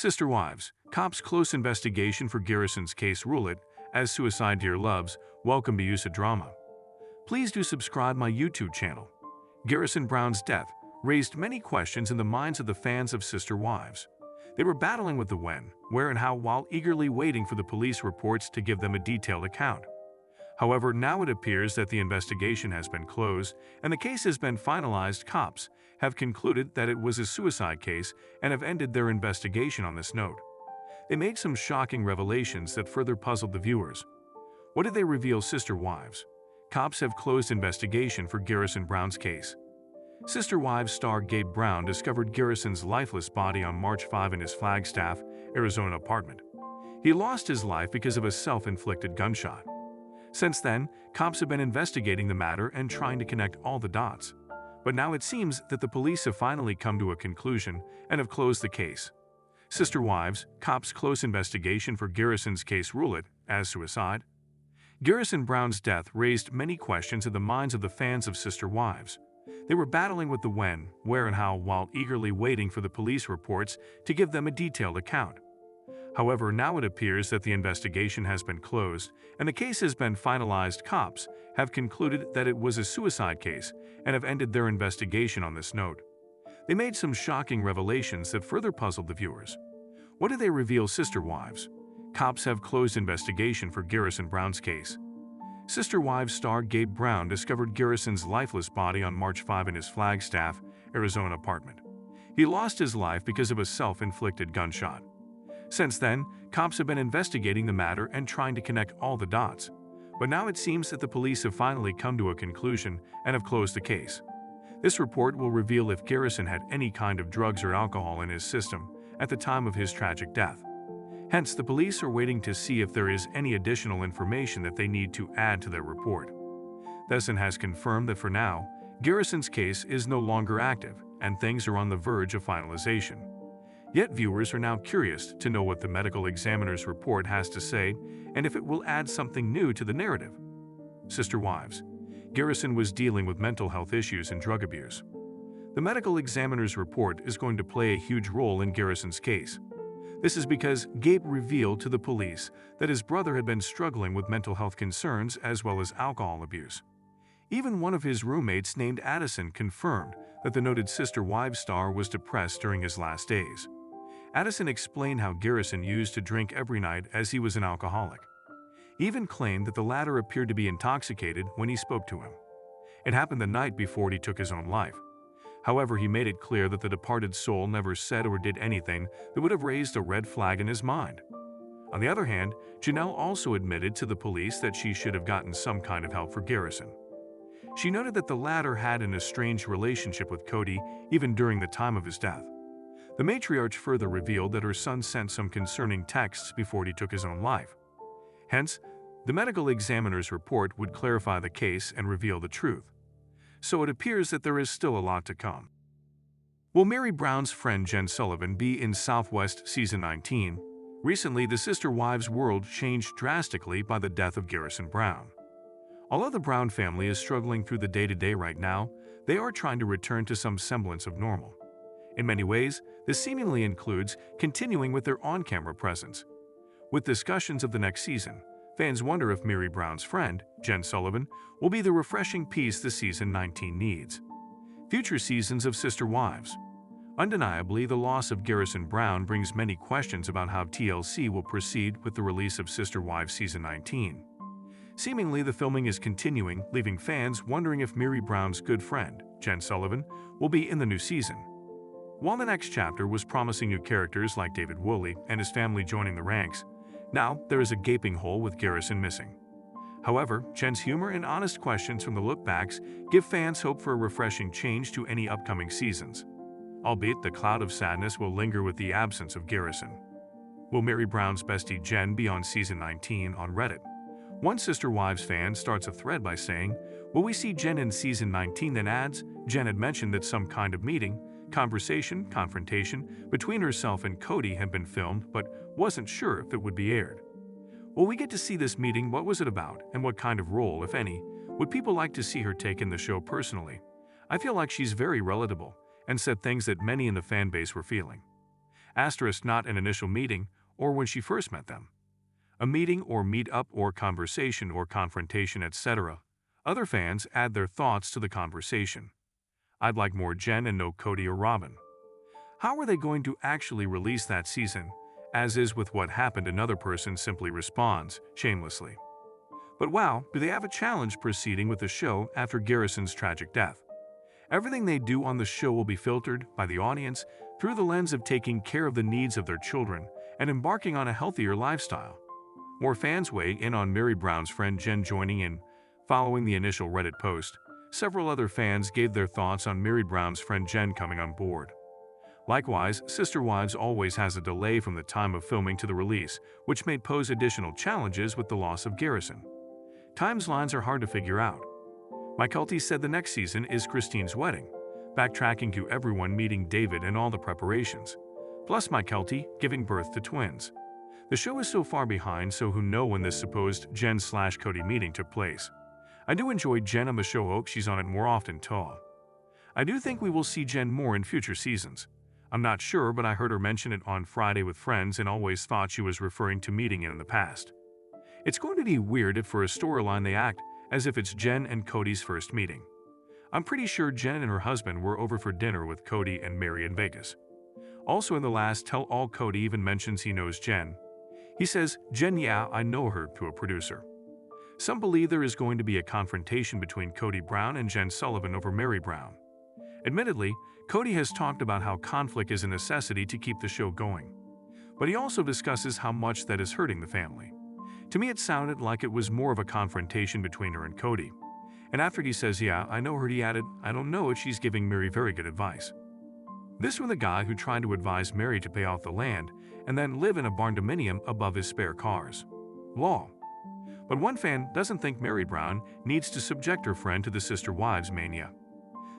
Sister Wives, cops' close investigation for Garrison's case rule it as suicide. Dear loves, welcome to USA Drama. Please do subscribe my YouTube channel. Garrison Brown's death raised many questions in the minds of the fans of Sister Wives. They were battling with the when, where, and how while eagerly waiting for the police reports to give them a detailed account. However, now it appears that the investigation has been closed and the case has been finalized. Cops have concluded that it was a suicide case and have ended their investigation on this note. They made some shocking revelations that further puzzled the viewers. What did they reveal? Sister Wives. Cops have closed investigation for Garrison Brown's case. Sister Wives star Gabe Brown discovered Garrison's lifeless body on March 5 in his Flagstaff, Arizona apartment. He lost his life because of a self-inflicted gunshot. Since then, cops have been investigating the matter and trying to connect all the dots. But now it seems that the police have finally come to a conclusion and have closed the case. Sister Wives, cops' close investigation for Garrison's case rule it as suicide. Garrison Brown's death raised many questions in the minds of the fans of Sister Wives. They were battling with the when, where, and how while eagerly waiting for the police reports to give them a detailed account. However, now it appears that the investigation has been closed and the case has been finalized. Cops have concluded that it was a suicide case and have ended their investigation on this note. They made some shocking revelations that further puzzled the viewers. What did they reveal? Sister Wives. Cops have closed investigation for Garrison Brown's case. Sister Wives star Gabe Brown discovered Garrison's lifeless body on March 5 in his Flagstaff, Arizona apartment. He lost his life because of a self-inflicted gunshot. Since then, cops have been investigating the matter and trying to connect all the dots. But now it seems that the police have finally come to a conclusion and have closed the case. This report will reveal if Garrison had any kind of drugs or alcohol in his system at the time of his tragic death. Hence, the police are waiting to see if there is any additional information that they need to add to their report. Garrison has confirmed that for now, Garrison's case is no longer active and things are on the verge of finalization. Yet viewers are now curious to know what the medical examiner's report has to say and if it will add something new to the narrative. Sister Wives. Garrison was dealing with mental health issues and drug abuse. The medical examiner's report is going to play a huge role in Garrison's case. This is because Gabe revealed to the police that his brother had been struggling with mental health concerns as well as alcohol abuse. Even one of his roommates named Addison confirmed that the noted Sister Wives star was depressed during his last days. Addison explained how Garrison used to drink every night as he was an alcoholic. He even claimed that the latter appeared to be intoxicated when he spoke to him. It happened the night before he took his own life. However, he made it clear that the departed soul never said or did anything that would have raised a red flag in his mind. On the other hand, Janelle also admitted to the police that she should have gotten some kind of help for Garrison. She noted that the latter had an estranged relationship with Kody even during the time of his death. The matriarch further revealed that her son sent some concerning texts before he took his own life. Hence, the medical examiner's report would clarify the case and reveal the truth. So it appears that there is still a lot to come. Will Mary Brown's friend Jen Sullivan be in Southwest Season 19? Recently, the Sister Wives world changed drastically by the death of Garrison Brown. Although the Brown family is struggling through the day-to-day right now, they are trying to return to some semblance of normal. In many ways, this seemingly includes continuing with their on-camera presence. With discussions of the next season, fans wonder if Mary Brown's friend, Jen Sullivan, will be the refreshing piece the Season 19 needs. Future seasons of Sister Wives. Undeniably, the loss of Garrison Brown brings many questions about how TLC will proceed with the release of Sister Wives Season 19. Seemingly, the filming is continuing, leaving fans wondering if Mary Brown's good friend, Jen Sullivan, will be in the new season. While the next chapter was promising new characters like David Woolley and his family joining the ranks, now there is a gaping hole with Garrison missing. However, Jen's humor and honest questions from the look-backs give fans hope for a refreshing change to any upcoming seasons. Albeit the cloud of sadness will linger with the absence of Garrison. Will Mary Brown's bestie Jen be on Season 19 on Reddit? One Sister Wives fan starts a thread by saying, "Will we see Jen in Season 19?" Then adds, Jen had mentioned that some kind of meeting, confrontation between herself and Kody had been filmed but wasn't sure if it would be aired. Will we get to see this meeting? What was it about, and what kind of role, if any, would people like to see her take in the show? Personally, I feel like she's very relatable and said things that many in the fanbase were feeling. Asterisk not an initial meeting or when she first met them. A meeting or meet-up or conversation or confrontation, etc. Other fans add their thoughts to the conversation. I'd like more Jen and no Kody or Robin. How are they going to actually release that season? As is with what happened, another person simply responds, shamelessly. But wow, do they have a challenge proceeding with the show after Garrison's tragic death. Everything they do on the show will be filtered by the audience through the lens of taking care of the needs of their children and embarking on a healthier lifestyle. More fans weigh in on Meri Brown's friend Jen joining in. Following the initial Reddit post, several other fans gave their thoughts on Meri Brown's friend Jen coming on board. Likewise, Sister Wives always has a delay from the time of filming to the release, which may pose additional challenges with the loss of Garrison. Timelines are hard to figure out. My Kody said the next season is Christine's wedding, backtracking to everyone meeting David and all the preparations, plus my Kody giving birth to twins. The show is so far behind, so who know when this supposed Jen/Kody meeting took place. I do enjoy Jen on the show, hope she's on it more often too. I do think we will see Jen more in future seasons. I'm not sure, but I heard her mention it on Friday with friends and always thought she was referring to meeting in the past. It's going to be weird if for a storyline they act as if it's Jen and Kody's first meeting. I'm pretty sure Jen and her husband were over for dinner with Kody and Meri in Vegas. Also in the last tell-all, Kody even mentions he knows Jen. He says, Jen, yeah, I know her, to a producer. Some believe there is going to be a confrontation between Kody Brown and Jen Sullivan over Meri Brown. Admittedly, Kody has talked about how conflict is a necessity to keep the show going. But he also discusses how much that is hurting the family. To me, it sounded like it was more of a confrontation between her and Kody. And after he says, yeah, I know her, he added, I don't know if she's giving Meri very good advice. This from the guy who tried to advise Meri to pay off the land and then live in a barndominium above his spare cars. Law. But one fan doesn't think Meri Brown needs to subject her friend to the sister wives mania.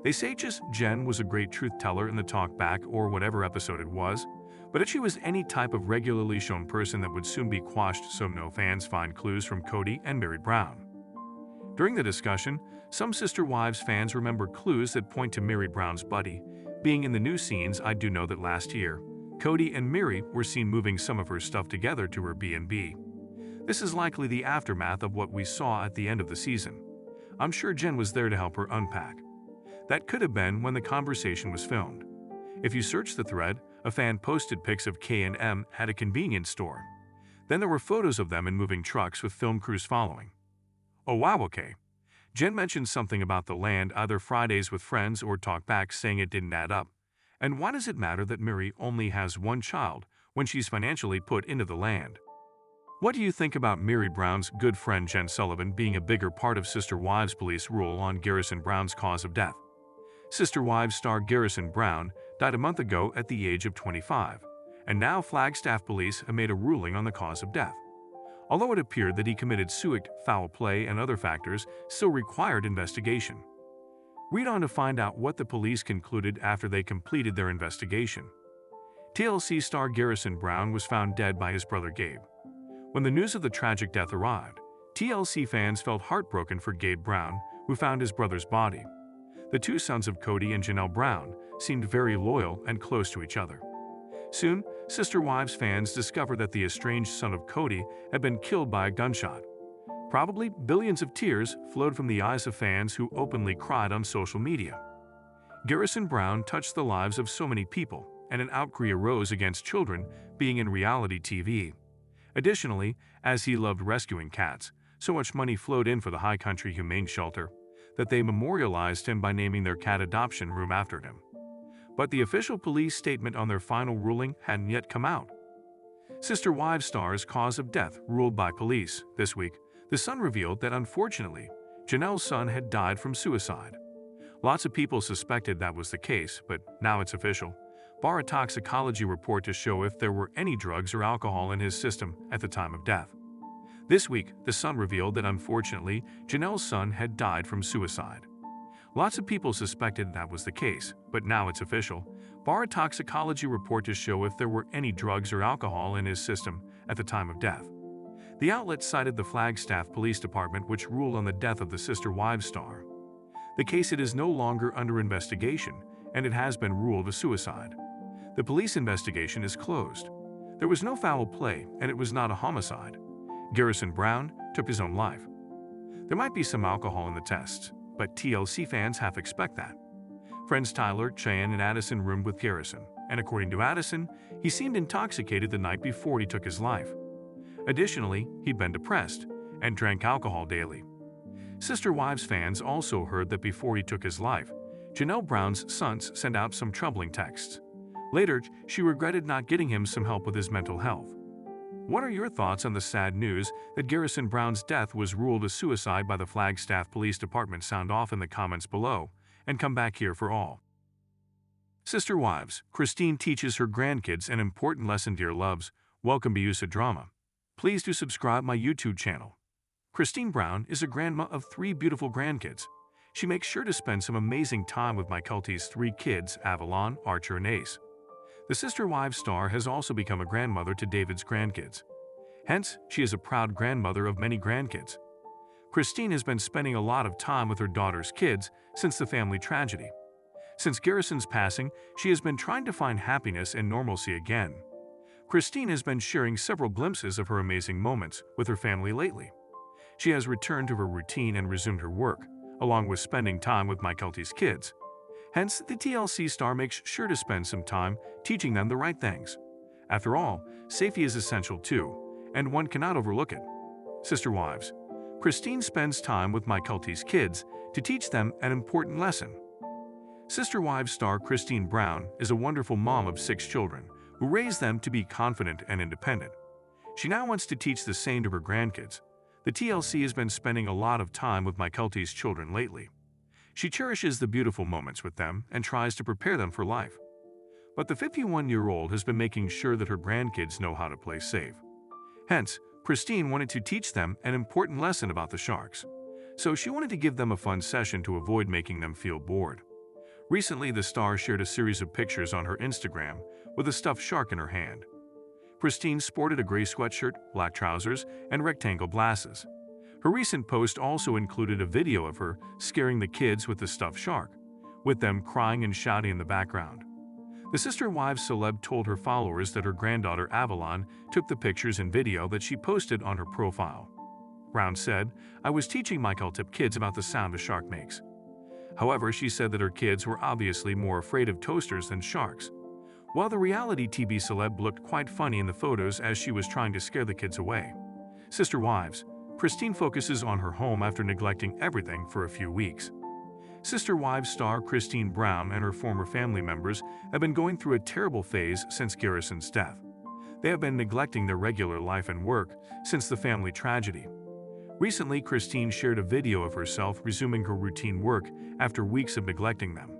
They say just Jen was a great truth teller in the talk back or whatever episode it was, but if she was any type of regularly shown person that would soon be quashed, so no fans find clues from Kody and Meri Brown. During the discussion, some Sister Wives fans remember clues that point to Meri Brown's buddy being in the new scenes. I do know that last year, Kody and Meri were seen moving some of her stuff together to her B&B. This is likely the aftermath of what we saw at the end of the season. I'm sure Jen was there to help her unpack. That could have been when the conversation was filmed. If you search the thread, a fan posted pics of K&M at a convenience store. Then there were photos of them in moving trucks with film crews following. Oh wow, okay. Jen mentioned something about the land, either Fridays with friends or talkbacks, saying it didn't add up. And why does it matter that Meri only has one child when she's financially put into the land? What do you think about Meri Brown's good friend Jen Sullivan being a bigger part of Sister Wives police rule on Garrison Brown's cause of death? Sister Wives star Garrison Brown died a month ago at the age of 25, and now Flagstaff police have made a ruling on the cause of death. Although it appeared that he committed suicide, foul play, and other factors still required investigation. Read on to find out what the police concluded after they completed their investigation. TLC star Garrison Brown was found dead by his brother Gabe. When the news of the tragic death arrived, TLC fans felt heartbroken for Gabe Brown, who found his brother's body. The two sons of Kody and Janelle Brown seemed very loyal and close to each other. Soon, Sister Wives fans discovered that the estranged son of Kody had been killed by a gunshot. Probably billions of tears flowed from the eyes of fans who openly cried on social media. Garrison Brown touched the lives of so many people, and an outcry arose against children being in reality TV. Additionally, as he loved rescuing cats, so much money flowed in for the High Country Humane Shelter that they memorialized him by naming their cat adoption room after him. But the official police statement on their final ruling hadn't yet come out. Sister Wives star's cause of death ruled by police. This week, The Sun revealed that unfortunately, Janelle's son had died from suicide. Lots of people suspected that was the case, but now it's official. Bar a toxicology report to show if there were any drugs or alcohol in his system at the time of death. This week, The Sun revealed that unfortunately, Janelle's son had died from suicide. Lots of people suspected that was the case, but now it's official. Bar a toxicology report to show if there were any drugs or alcohol in his system at the time of death. The outlet cited the Flagstaff Police Department, which ruled on the death of the Sister Wives star. The case it is no longer under investigation, and it has been ruled a suicide. The police investigation is closed. There was no foul play, and it was not a homicide. Garrison Brown took his own life. There might be some alcohol in the tests, but TLC fans half expect that. Friends Tyler, Cheyenne, and Addison roomed with Garrison, and according to Addison, he seemed intoxicated the night before he took his life. Additionally, he'd been depressed and drank alcohol daily. Sister Wives fans also heard that before he took his life, Janelle Brown's sons sent out some troubling texts. Later, she regretted not getting him some help with his mental health. What are your thoughts on the sad news that Garrison Brown's death was ruled a suicide by the Flagstaff Police Department? Sound off in the comments below, and come back here for all. Sister Wives, Christine teaches her grandkids an important lesson. Dear loves, welcome to USA Drama. Please do subscribe my YouTube channel. Christine Brown is a grandma of 3 beautiful grandkids. She makes sure to spend some amazing time with my Cody's 3 kids, Avalon, Archer, and Ace. The Sister Wives star has also become a grandmother to David's grandkids. Hence, she is a proud grandmother of many grandkids. Christine has been spending a lot of time with her daughter's kids since the family tragedy. Since Garrison's passing, she has been trying to find happiness and normalcy again. Christine has been sharing several glimpses of her amazing moments with her family lately. She has returned to her routine and resumed her work, along with spending time with my Cody's kids. Hence, the TLC star makes sure to spend some time teaching them the right things. After all, safety is essential too, and one cannot overlook it. Sister Wives, Christine spends time with my Cody's kids to teach them an important lesson. Sister Wives star Christine Brown is a wonderful mom of 6 children who raised them to be confident and independent. She now wants to teach the same to her grandkids. The TLC has been spending a lot of time with my Cody's children lately. She cherishes the beautiful moments with them and tries to prepare them for life. But the 51-year-old has been making sure that her grandkids know how to play safe. Hence, Christine wanted to teach them an important lesson about the sharks. So she wanted to give them a fun session to avoid making them feel bored. Recently, the star shared a series of pictures on her Instagram with a stuffed shark in her hand. Christine sported a gray sweatshirt, black trousers, and rectangle glasses. Her recent post also included a video of her scaring the kids with the stuffed shark, with them crying and shouting in the background. The Sister Wives celeb told her followers that her granddaughter Avalon took the pictures and video that she posted on her profile. Brown said, "I was teaching my Cody's kids about the sound a shark makes." However, she said that her kids were obviously more afraid of toasters than sharks. While the reality TV celeb looked quite funny in the photos as she was trying to scare the kids away. Sister Wives, Christine focuses on her home after neglecting everything for a few weeks. Sister Wives star Christine Brown and her former family members have been going through a terrible phase since Garrison's death. They have been neglecting their regular life and work since the family tragedy. Recently, Christine shared a video of herself resuming her routine work after weeks of neglecting them.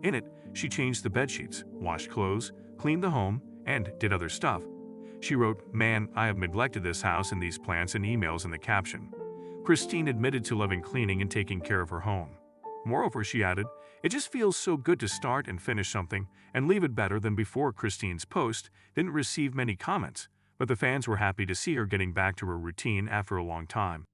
In it, she changed the bedsheets, washed clothes, cleaned the home, and did other stuff. She wrote, "Man, I have neglected this house and these plants," and emails in the caption. Christine admitted to loving cleaning and taking care of her home. Moreover, she added, "It just feels so good to start and finish something and leave it better than before." Christine's post didn't receive many comments, but the fans were happy to see her getting back to her routine after a long time.